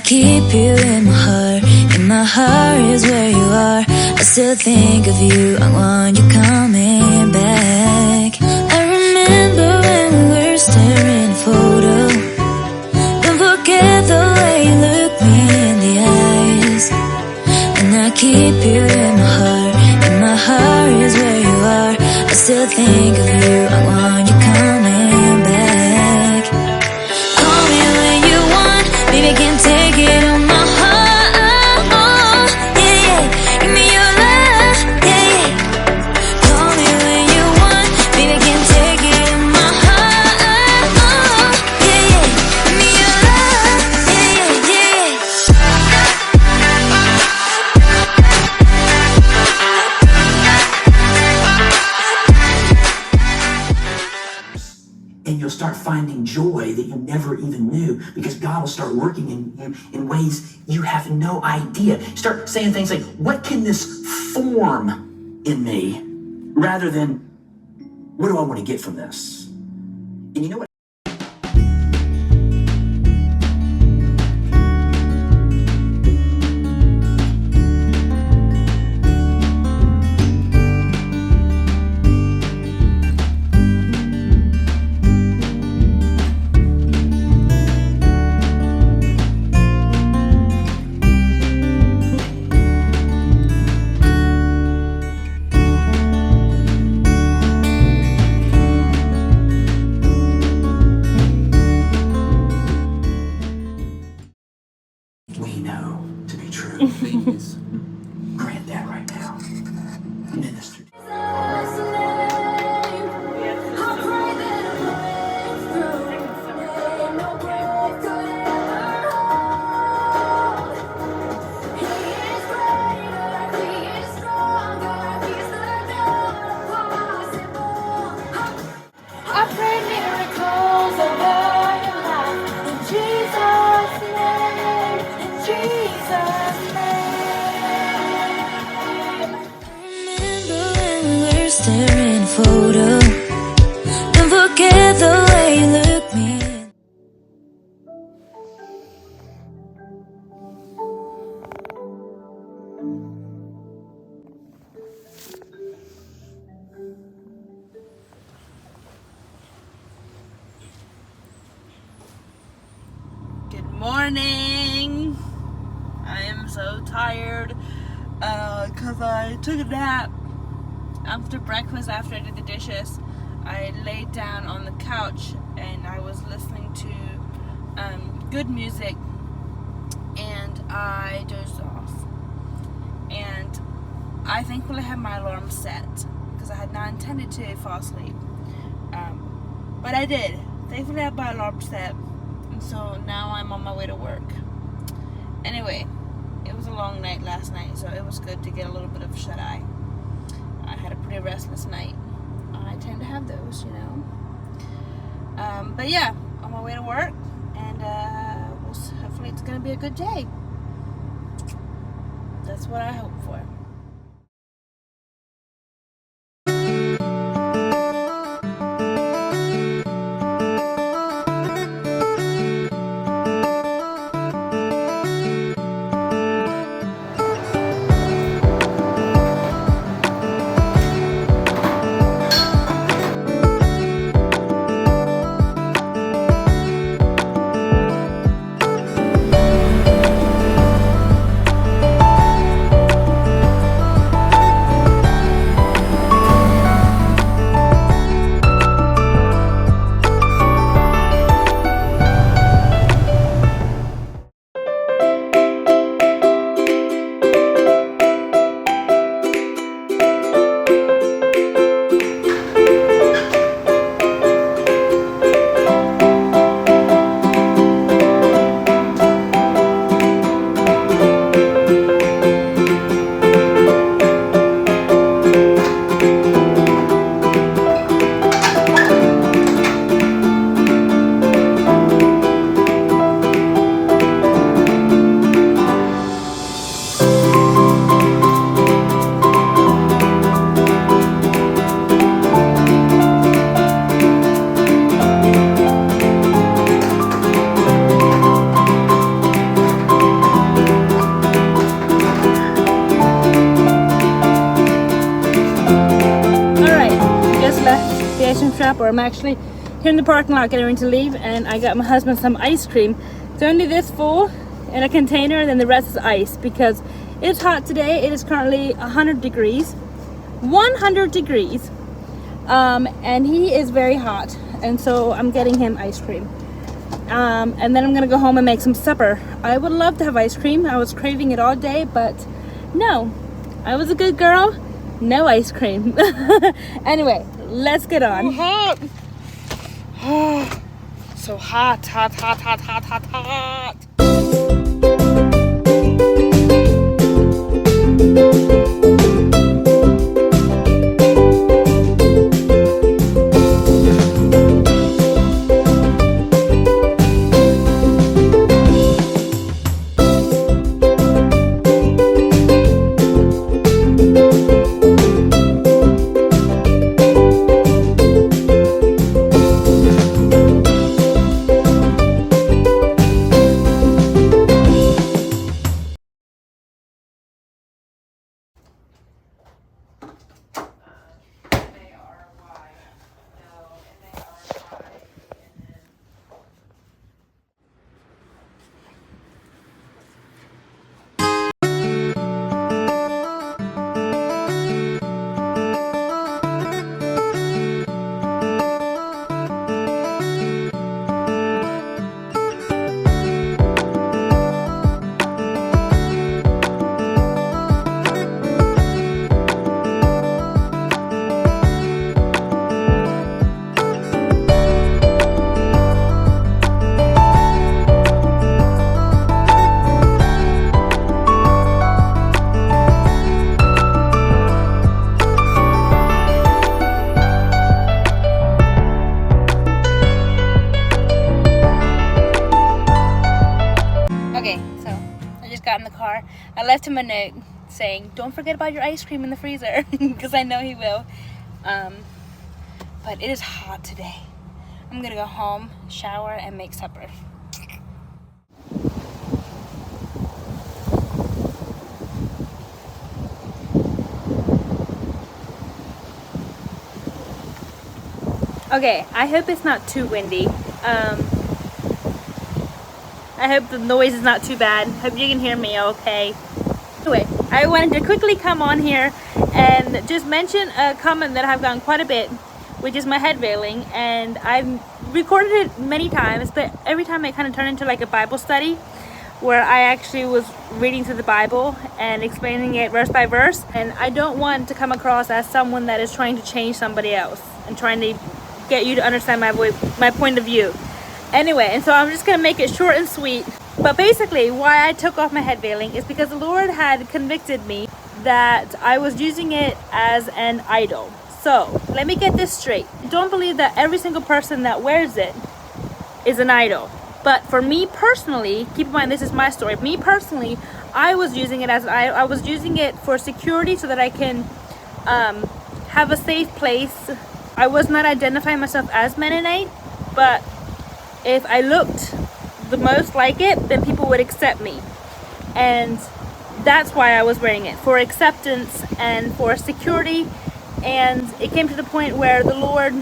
keep you in my heart. In my heart is where you are. I still think of you. I want you coming back. I remember when we were staring at a photo. Don't forget the way you look me in the eyes. And I keep you in my heart. In my heart is where you are. I still think of you. I want you coming back. Call me when you want. Baby, I can't take it on my heart. Yeah, yeah. Give me your love. Yeah, yeah. Call me when you want. Baby, I can't take it on my heart. Yeah, yeah. Give me your love. Yeah, yeah, yeah. And you'll start finding joy that you never even knew, because God will start working in you in ways you have no idea. Start saying things like, what can this form in me? Rather than, what do I want to get from this? And you know what? We know to be true. Please grant that right now. Minister. I pray miracles over your life in Jesus' name, in Jesus' name. Remember when we were staring at a photo. Don't forget the way you look me. Good morning. I am so tired because I took a nap after breakfast. After I did the dishes, I laid down on the couch and I was listening to good music, and I dozed off. And I thankfully had my alarm set because I had not intended to fall asleep, but I did. Thankfully I had my alarm set. And so now I'm on my way to work. Anyway, it was a long night last night, so it was good to get a little bit of shut-eye. I had a pretty restless night. I tend to have those, you know. But yeah, on my way to work, and hopefully it's going to be a good day. That's what I hope for. I'm actually here in the parking lot getting ready to leave, and I got my husband some ice cream. It's only this full in a container, and then the rest is ice because it's hot today. It is currently 100 degrees. 100 degrees. And he is very hot, and so I'm getting him ice cream. And then I'm gonna go home and make some supper. I would love to have ice cream. I was craving it all day, but no, I was a good girl. No ice cream. Anyway, let's get on. Hot. Oh, so hot, hot, hot, hot, hot, hot, hot. Okay, so I just got in the car. I left him a note saying, don't forget about your ice cream in the freezer, because I know he will. But it is hot today. I'm gonna go home, shower, and make supper. Okay, I hope it's not too windy. I hope the noise is not too bad. Hope you can hear me okay. Anyway, I wanted to quickly come on here and just mention a comment that I've gotten quite a bit, which is my head veiling. And I've recorded it many times, but every time it kind of turned into like a Bible study where I actually was reading through the Bible and explaining it verse by verse. And I don't want to come across as someone that is trying to change somebody else and trying to get you to understand my point of view. Anyway, and so I'm just gonna make it short and sweet. But basically, why I took off my head veiling is because the Lord had convicted me that I was using it as an idol. So let me get this straight. Don't believe that every single person that wears it is an idol. But for me personally, keep in mind this is my story. Me personally, I was using it as I was using it for security so that I can have a safe place. I was not identifying myself as Mennonite, but if I looked the most like it, then people would accept me. And that's why I was wearing it, for acceptance and for security. And it came to the point where the Lord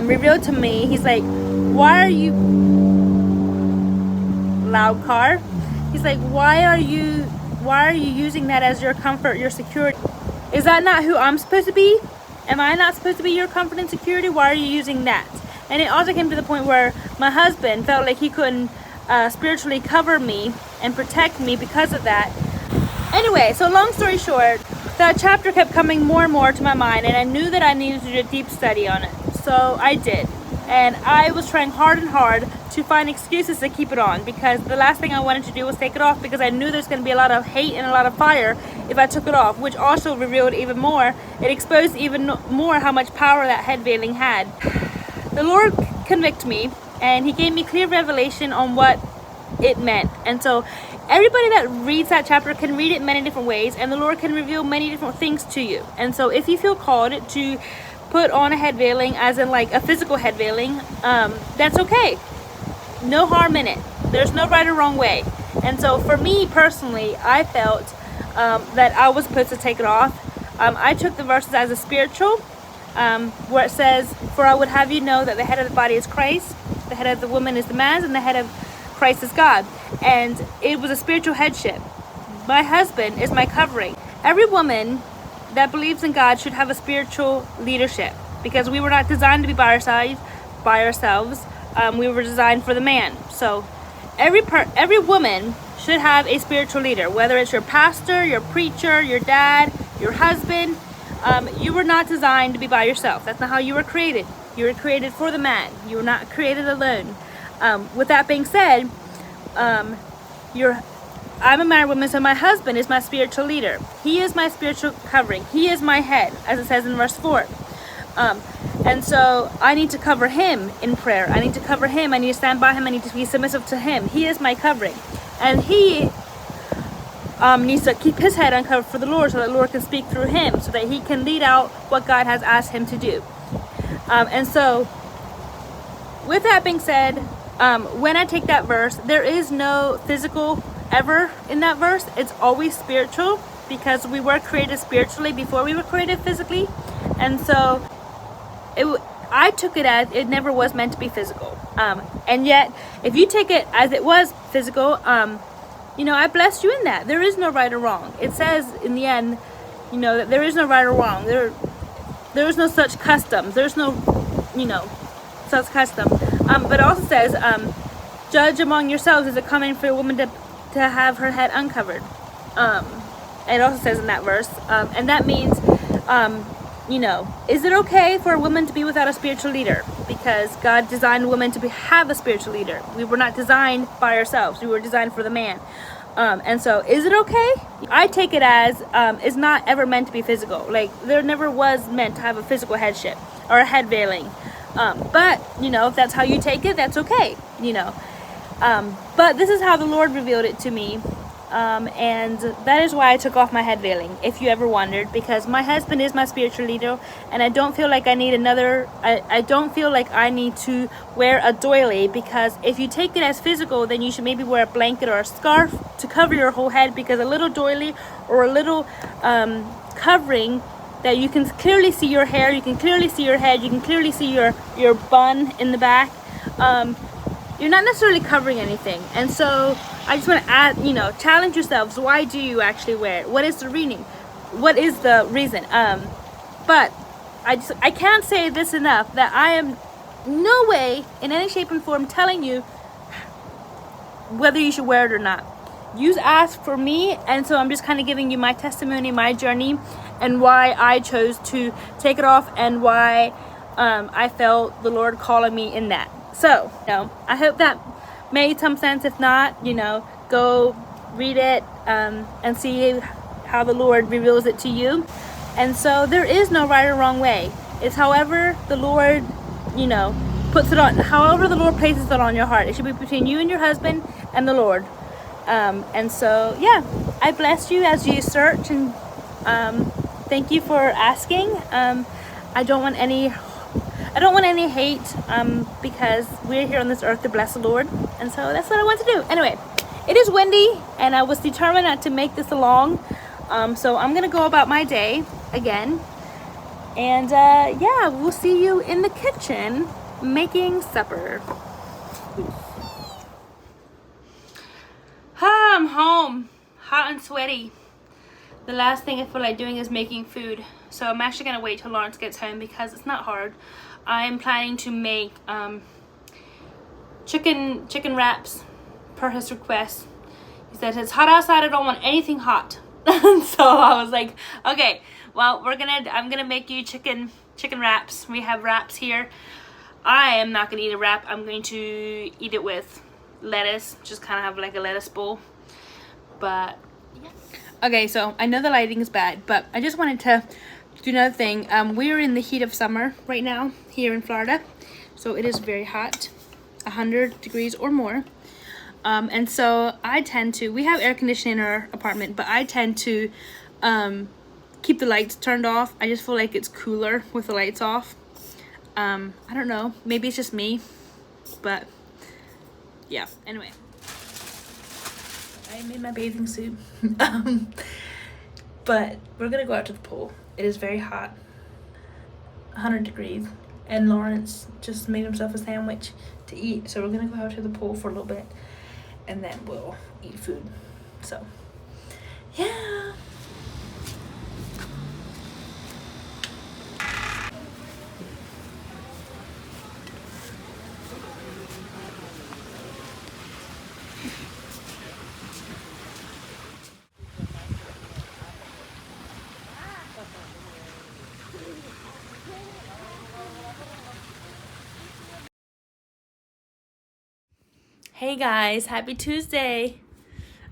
revealed to me, he's like, why are you, loud car, he's like, why are you using that as your comfort, your security? Is that not who I'm supposed to be? Am I not supposed to be your comfort and security? Why are you using that? And it also came to the point where my husband felt like he couldn't spiritually cover me and protect me because of that. Anyway, so long story short, that chapter kept coming more and more to my mind, and I knew that I needed to do a deep study on it. So I did. And I was trying hard and hard to find excuses to keep it on, because the last thing I wanted to do was take it off, because I knew there's going to be a lot of hate and a lot of fire if I took it off, which also revealed even more. It exposed even more how much power that head veiling had. The Lord convicted me, and he gave me clear revelation on what it meant. And so everybody that reads that chapter can read it many different ways, and the Lord can reveal many different things to you. And so if you feel called to put on a head veiling, as in like a physical head veiling, that's okay. No harm in it. There's no right or wrong way. And so for me personally, I felt that I was supposed to take it off. I took the verses as a spiritual. where it says, "For I would have you know that the head of the body is Christ, the head of the woman is the man, and the head of Christ is God." And it was a spiritual headship. My husband is my covering. Every woman that believes in God should have a spiritual leadership, because we were not designed to be by ourselves. We were designed for the man. So every woman should have a spiritual leader, whether it's your pastor, your preacher, your dad, your husband. You were not designed to be by yourself. That's not how you were created. You were created for the man. You were not created alone. With that being said, I'm a married woman, so my husband is my spiritual leader. He is my spiritual covering. He is my head, as it says in verse 4. And so I need to cover him in prayer. I need to cover him. I need to stand by him. I need to be submissive to him. He is my covering. And he needs to keep his head uncovered for the Lord, so that the Lord can speak through him, so that he can lead out what God has asked him to do. And so with that being said, when I take that verse, there is no physical ever in that verse. It's always spiritual, because we were created spiritually before we were created physically. And so I took it as it never was meant to be physical. And yet, if you take it as it was physical, I blessed you in that. There is no right or wrong. It says in the end, that there is no right or wrong. There is no such customs. There's no, such custom. But it also says, judge among yourselves, is it common for a woman to have her head uncovered? It also says in that verse. And that means, is it okay for a woman to be without a spiritual leader? Because God designed women to have a spiritual leader. We were not designed by ourselves. We were designed for the man. And so, is it okay? I take it as it's not ever meant to be physical. Like, there never was meant to have a physical headship or a head veiling. But, if that's how you take it, that's okay, But this is how the Lord revealed it to me. And that is why I took off my head veiling, if you ever wondered, because my husband is my spiritual leader, and I don't feel like I need I don't feel like I need to wear a doily, because if you take it as physical, then you should maybe wear a blanket or a scarf to cover your whole head, because a little doily or a little covering that you can clearly see your hair, you can clearly see your head, you can clearly see your bun in the back, you're not necessarily covering anything. And so I just want to add, challenge yourselves. Why do you actually wear it? What is the reason? What is the reason? But I can't say this enough, that I am no way in any shape and form telling you whether you should wear it or not. You asked for me, and so I'm just kind of giving you my testimony, my journey, and why I chose to take it off, and why I felt the Lord calling me in that. So, I hope that made some sense. If not, go read it and see how the Lord reveals it to you. And so there is no right or wrong way. It's however the Lord, puts it on, however the Lord places it on your heart. It should be between you and your husband and the Lord. And so, I bless you as you search, and thank you for asking. I don't want any hate, because we're here on this earth to bless the Lord, and so that's what I want to do. Anyway, it is windy, and I was determined not to make this long, so I'm gonna go about my day again, and we'll see you in the kitchen making supper. I'm home, hot and sweaty. The last thing I feel like doing is making food, so I'm actually gonna wait till Lawrence gets home, because it's not hard. I'm planning to make chicken wraps per his request. He said it's hot outside, I don't want anything hot. So I was like, okay, well, I'm gonna make you chicken wraps. We have wraps here. I am not gonna eat a wrap. I'm going to eat it with lettuce, just kind of have like a lettuce bowl. But yeah. Okay, so I know the lighting is bad, but I just wanted to do another thing. We're in the heat of summer right now here in Florida, so it is very hot, 100 degrees or more. And so we have air conditioning in our apartment, but I tend to keep the lights turned off. I just feel like it's cooler with the lights off. I don't know, maybe it's just me, but yeah, anyway. I made my bathing suit. But we're gonna go out to the pool. It is very hot. 100 degrees. And Lawrence just made himself a sandwich to eat. So we're gonna go out to the pool for a little bit and then we'll eat food. So, yeah. Hey guys, happy Tuesday.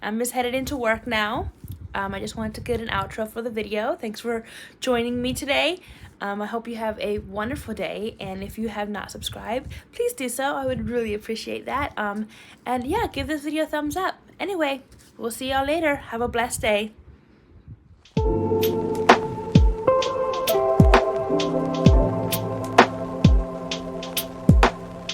I'm just headed into work now. I just wanted to get an outro for the video. Thanks for joining me today. I hope you have a wonderful day, and if you have not subscribed, please do so. I would really appreciate that. And yeah, give this video a thumbs up. Anyway, we'll see y'all later. Have a blessed day.